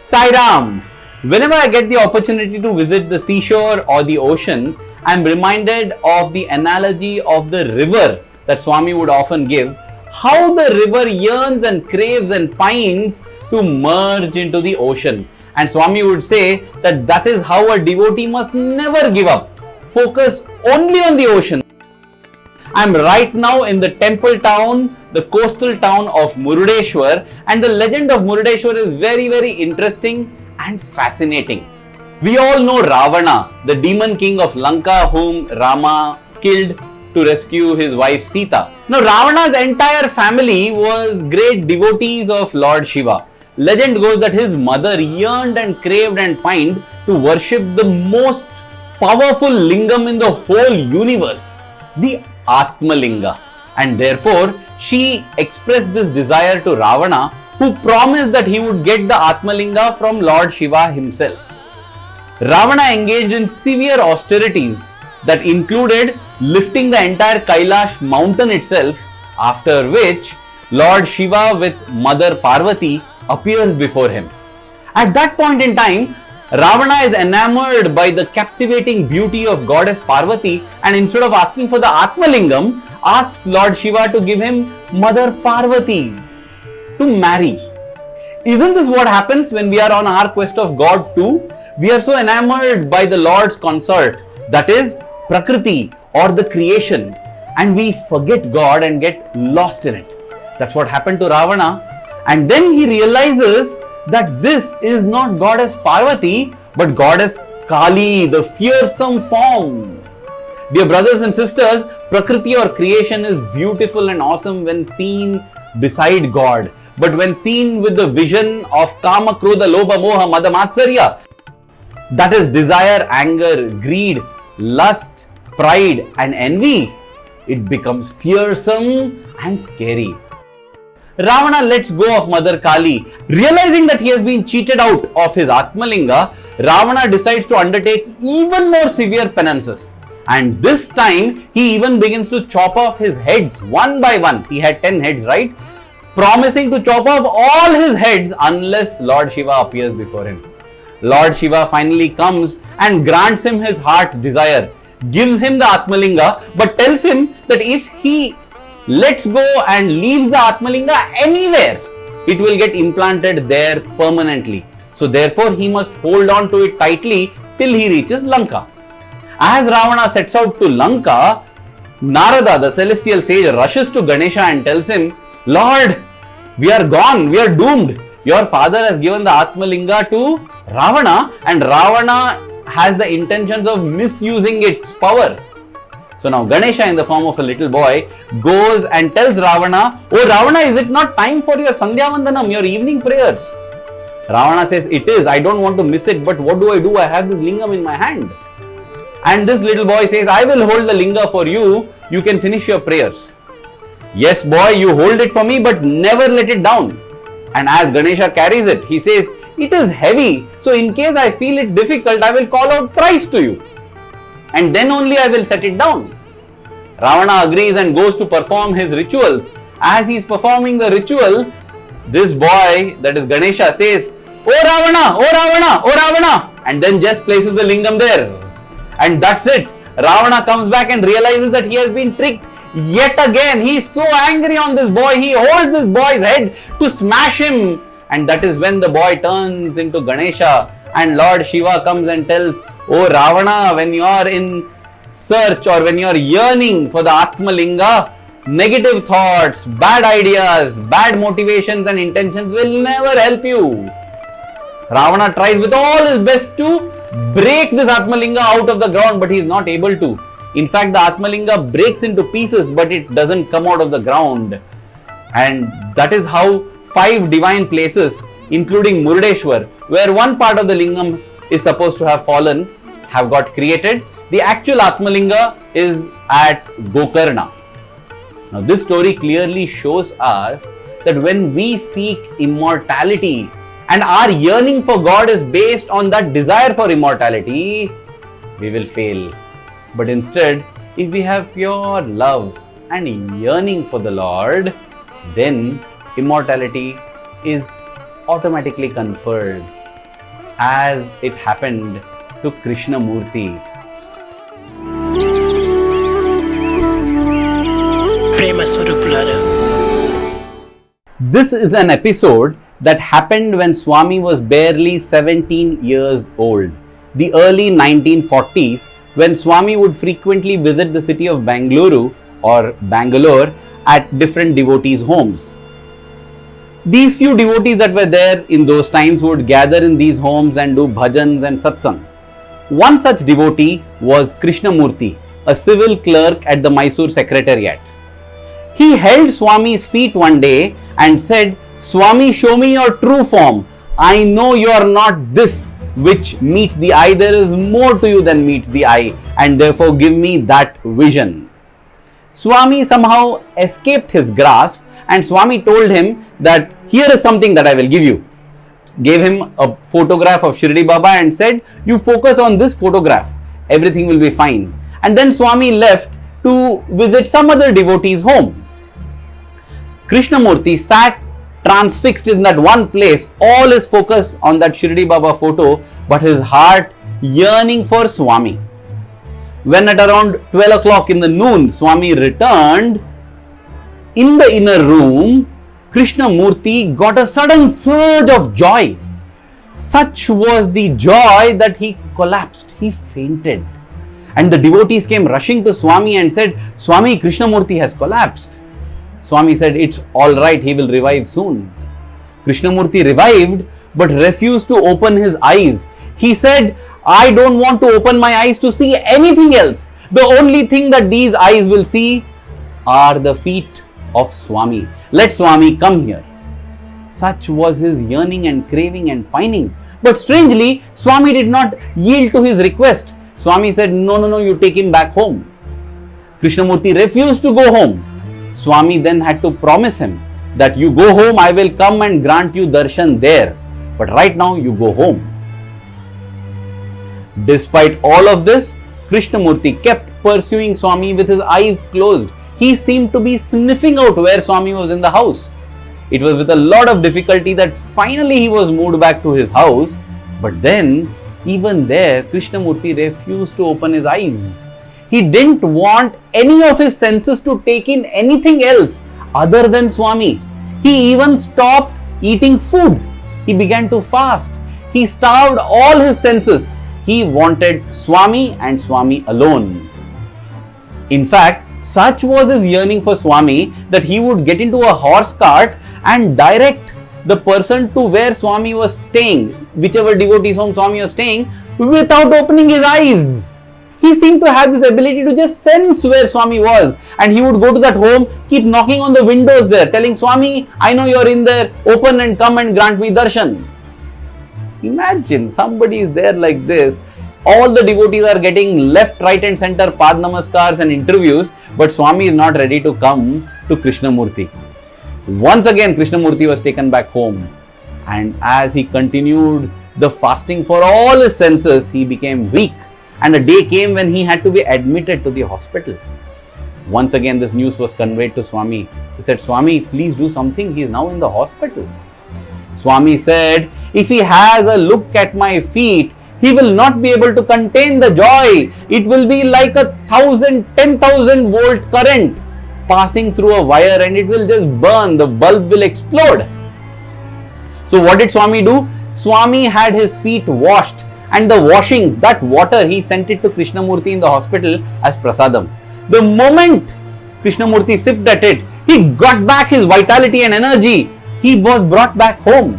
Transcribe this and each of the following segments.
Sairam. Whenever I get the opportunity to visit the seashore or the ocean, I am reminded of the analogy of the river that Swami would often give. How the river yearns and craves and pines to merge into the ocean. And Swami would say that that is how a devotee must never give up. Focus only on the ocean. I am right now in the temple town, the coastal town of Murudeshwar, and the legend of Murudeshwar is very, very interesting and fascinating. We all know Ravana, the demon king of Lanka, whom Rama killed to rescue his wife Sita. Now, Ravana's entire family was great devotees of Lord Shiva. Legend goes that his mother yearned and craved and pined to worship the most powerful lingam in the whole universe, the Atmalinga. And therefore, she expressed this desire to Ravana, who promised that he would get the Atmalinga from Lord Shiva himself. Ravana engaged in severe austerities that included lifting the entire Kailash mountain itself, after which Lord Shiva with Mother Parvati appears before him. At that point in time, Ravana is enamored by the captivating beauty of goddess Parvati, and instead of asking for the Atmalingam, asks Lord Shiva to give him Mother Parvati to marry. Isn't this what happens when we are on our quest of God too? We are so enamored by the Lord's consort, that is Prakriti or the creation, and we forget God and get lost in it. That's what happened to Ravana. And then he realizes that this is not goddess Parvati, but goddess Kali, the fearsome form. Dear brothers and sisters, Prakriti or creation is beautiful and awesome when seen beside God. But when seen with the vision of Kama, Krodha, Lobha, Moha, Mada, Matsarya, that is desire, anger, greed, lust, pride and envy, it becomes fearsome and scary. Ravana lets go of Mother Kali. Realizing that he has been cheated out of his Atmalinga, Ravana decides to undertake even more severe penances. And this time, he even begins to chop off his heads one by one. He had 10 heads, right? Promising to chop off all his heads unless Lord Shiva appears before him. Lord Shiva finally comes and grants him his heart's desire, gives him the Atmalinga, but tells him that if he lets go and leaves the Atmalinga anywhere, it will get implanted there permanently. So therefore, he must hold on to it tightly till he reaches Lanka. As Ravana sets out to Lanka, Narada, the celestial sage, rushes to Ganesha and tells him, Lord, we are gone, we are doomed. Your father has given the Atmalinga to Ravana, and Ravana has the intentions of misusing its power. So now Ganesha, in the form of a little boy, goes and tells Ravana, Oh Ravana, is it not time for your Sandhya Vandanam, your evening prayers? Ravana says, it is, I don't want to miss it, but what do? I have this lingam in my hand. And this little boy says, I will hold the linga for you, you can finish your prayers. Yes boy, you hold it for me, but never let it down. And as Ganesha carries it, he says, it is heavy, so in case I feel it difficult, I will call out thrice to you. And then only I will set it down. Ravana agrees and goes to perform his rituals. As he is performing the ritual, this boy, that is Ganesha, says, Oh Ravana, oh Ravana, oh Ravana, and then just places the lingam there. And that's it. Ravana comes back and realizes that he has been tricked yet again. He is so angry on this boy. He holds this boy's head to smash him. And that is when the boy turns into Ganesha. And Lord Shiva comes and tells, Oh Ravana, when you are in search or when you are yearning for the Atmalinga, negative thoughts, bad ideas, bad motivations and intentions will never help you. Ravana tries with all his best to break this Atmalinga out of the ground, but he is not able to. In fact, the Atmalinga breaks into pieces, but it doesn't come out of the ground. And that is how 5 divine places, including Murudeshwar, where one part of the lingam is supposed to have fallen, have got created. The actual Atmalinga is at Gokarna. Now, this story clearly shows us that when we seek immortality and our yearning for God is based on that desire for immortality, we will fail. But instead, if we have pure love and yearning for the Lord, then immortality is automatically conferred. as it happened to Krishnamurthy. This is an episode that happened when Swami was barely 17 years old. The early 1940s, when Swami would frequently visit the city of Bangalore at different devotees' homes. These few devotees that were there in those times would gather in these homes and do bhajans and satsang. One such devotee was Krishnamurthy, a civil clerk at the Mysore Secretariat. He held Swami's feet one day and said, "Swami, show me your true form. I know you are not this which meets the eye. There is more to you than meets the eye, and therefore give me that vision." Swami somehow escaped his grasp, and Swami told him that here is something that I will give you. Gave him a photograph of Shirdi Baba and said, "You focus on this photograph, everything will be fine." And then Swami left to visit some other devotee's home. Krishnamurthy sat transfixed in that one place, all his focus on that Shirdi Baba photo, but his heart yearning for Swami. When at around 12 o'clock in the noon, Swami returned, in the inner room, Krishnamurthy got a sudden surge of joy. Such was the joy that he collapsed, he fainted. And the devotees came rushing to Swami and said, "Swami, Krishnamurthy has collapsed." Swami said, "It's all right, he will revive soon." Krishnamurthy revived but refused to open his eyes. He said, "I don't want to open my eyes to see anything else. The only thing that these eyes will see are the feet of Swami. Let Swami come here." Such was his yearning and craving and pining. But strangely, Swami did not yield to his request. Swami said, No, you take him back home." Krishnamurthy refused to go home. Swami then had to promise him that you go home, I will come and grant you darshan there. But right now you go home. Despite all of this, Krishnamurthy kept pursuing Swami with his eyes closed. He seemed to be sniffing out where Swami was in the house. It was with a lot of difficulty that finally he was moved back to his house. But then, even there, Krishnamurthy refused to open his eyes. He didn't want any of his senses to take in anything else other than Swami. He even stopped eating food. He began to fast. He starved all his senses. He wanted Swami and Swami alone. In fact, such was his yearning for Swami that he would get into a horse cart and direct the person to where Swami was staying, whichever devotee's home Swami was staying, without opening his eyes. He seemed to have this ability to just sense where Swami was, and he would go to that home, keep knocking on the windows there, telling Swami, "I know you're in there, open and come and grant me darshan." Imagine somebody is there like this. All the devotees are getting left, right and center Pad Namaskars and interviews, but Swami is not ready to come to Krishnamurthy. Once again, Krishnamurthy was taken back home, and as he continued the fasting for all his senses, he became weak. And a day came when he had to be admitted to the hospital. Once again, this news was conveyed to Swami. He said, "Swami, please do something. He is now in the hospital." Swami said, "If he has a look at my feet, he will not be able to contain the joy. It will be like a 10,000 volt current passing through a wire, and it will just burn. The bulb will explode." So what did Swami do? Swami had his feet washed, and the washings, that water, he sent it to Krishnamurthy in the hospital as prasadam. The moment Krishnamurthy sipped at it, he got back his vitality and energy. He was brought back home.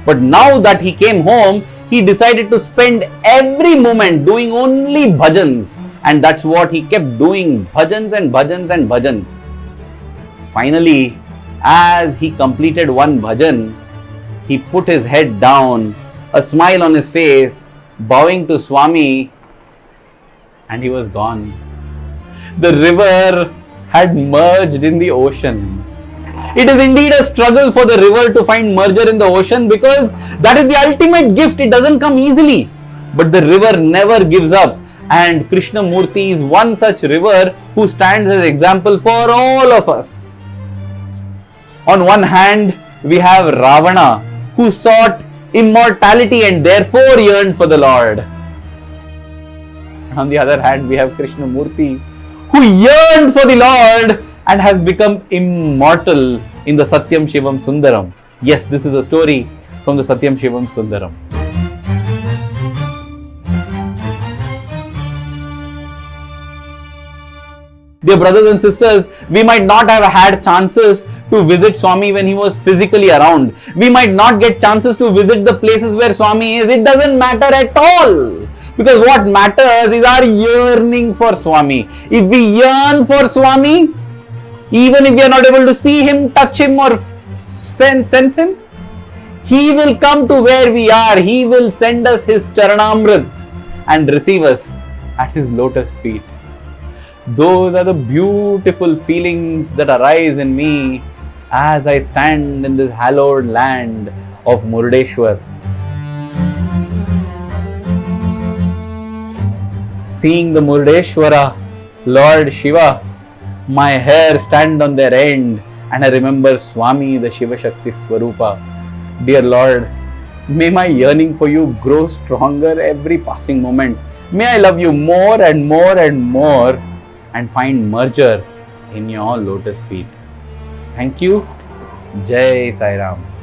But now that he came home, he decided to spend every moment doing only bhajans. And that's what he kept doing, bhajans and bhajans and bhajans. Finally, as he completed one bhajan, he put his head down, a smile on his face, bowing to Swami, and he was gone. The river had merged in the ocean. It is indeed a struggle for the river to find merger in the ocean, because that is the ultimate gift. It doesn't come easily. But the river never gives up, and Krishnamurthy is one such river who stands as example for all of us. On one hand, we have Ravana, who sought immortality and therefore yearned for the Lord. On the other hand, we have Krishnamurthy, who yearned for the Lord and has become immortal in the Sathyam Shivam Sundaram. Yes, this is a story from the Sathyam Shivam Sundaram. Dear brothers and sisters, we might not have had chances to visit Swami when he was physically around. We might not get chances to visit the places where Swami is. It doesn't matter at all. Because what matters is our yearning for Swami. If we yearn for Swami, even if we are not able to see him, touch him or sense him, he will come to where we are. He will send us his charanamrit and receive us at his lotus feet. Those are the beautiful feelings that arise in me as I stand in this hallowed land of Murudeshwar. Seeing the Murudeshwara, Lord Shiva, my hair stand on their end and I remember Swami, the Shiva Shakti Swarupa. Dear Lord, may my yearning for you grow stronger every passing moment. May I love you more and more and more and find merger in your lotus feet. Thank you. Jai Sai Ram.